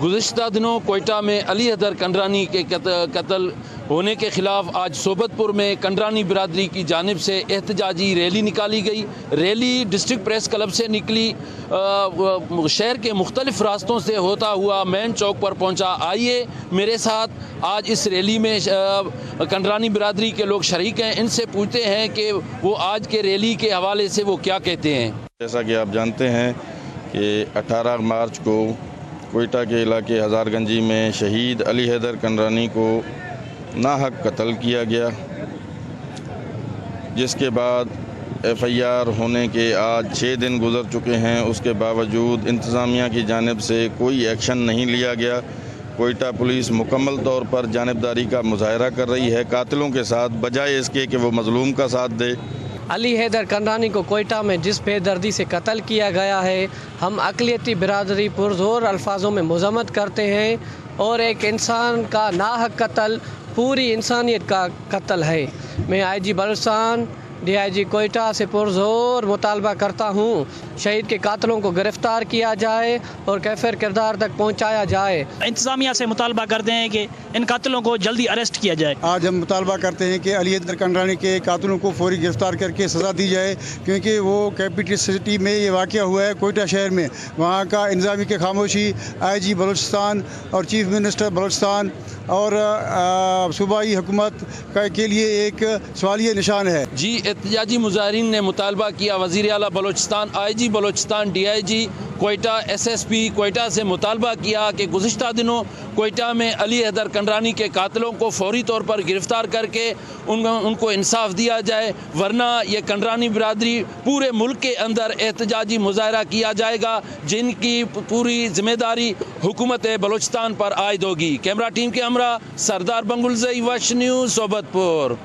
گزشتہ دنوں کوئٹہ میں علی حیدر کنڈرانی کے قتل ہونے کے خلاف آج صوبت پور میں کنڈرانی برادری کی جانب سے احتجاجی ریلی نکالی گئی۔ ریلی ڈسٹرکٹ پریس کلب سے نکلی، شہر کے مختلف راستوں سے ہوتا ہوا مین چوک پر پہنچا۔ آئیے میرے ساتھ آج اس ریلی میں کنڈرانی برادری کے لوگ شریک ہیں، ان سے پوچھتے ہیں کہ وہ آج کے ریلی کے حوالے سے وہ کیا کہتے ہیں۔ جیسا کہ آپ جانتے ہیں کہ 18 مارچ کو کوئٹہ کے علاقے ہزار گنجی میں شہید علی حیدر کنڈرانی کو ناحق قتل کیا گیا، جس کے بعد FIR ہونے کے آج 6 دن گزر چکے ہیں۔ اس کے باوجود انتظامیہ کی جانب سے کوئی ایکشن نہیں لیا گیا۔ کوئٹہ پولیس مکمل طور پر جانبداری کا مظاہرہ کر رہی ہے قاتلوں کے ساتھ، بجائے اس کے کہ وہ مظلوم کا ساتھ دے۔ علی حیدر کنڈرانی کو کوئٹہ میں جس بے دردی سے قتل کیا گیا ہے، ہم اقلیتی برادری پرزور الفاظوں میں مذمت کرتے ہیں، اور ایک انسان کا ناحق قتل پوری انسانیت کا قتل ہے۔ میں IG بلوچستان DIG کوئٹہ سے پرزور مطالبہ کرتا ہوں شہید کے قاتلوں کو گرفتار کیا جائے اور کیفر کردار تک پہنچایا جائے۔ انتظامیہ سے مطالبہ کرتے ہیں کہ ان قاتلوں کو جلدی اریسٹ کیا جائے۔ آج ہم مطالبہ کرتے ہیں کہ علی حیدر کنڈرانی کے قاتلوں کو فوری گرفتار کر کے سزا دی جائے، کیونکہ وہ کیپٹل سٹی میں یہ واقعہ ہوا ہے، کوئٹہ شہر میں۔ وہاں کا انتظامیہ کی خاموشی IG بلوچستان اور چیف منسٹر بلوچستان اور صوبائی حکومت کے لیے ایک سوالیہ نشان ہے۔ جی، احتجاجی مظاہرین نے مطالبہ کیا، وزیر اعلیٰ Balochistan, IG Balochistan, DIG Quetta, SSP Quetta سے مطالبہ کیا کہ گزشتہ دنوں کوئٹہ میں علی حیدر کنڈرانی کے قاتلوں کو فوری طور پر گرفتار کر کے ان کو انصاف دیا جائے، ورنہ یہ کنڈرانی برادری پورے ملک کے اندر احتجاجی مظاہرہ کیا جائے گا، جن کی پوری ذمہ داری حکومت بلوچستان پر عائد ہوگی۔ کیمرہ ٹیم کے ہمراہ سردار بنگلزئی، وش نیوز، صوبت پور۔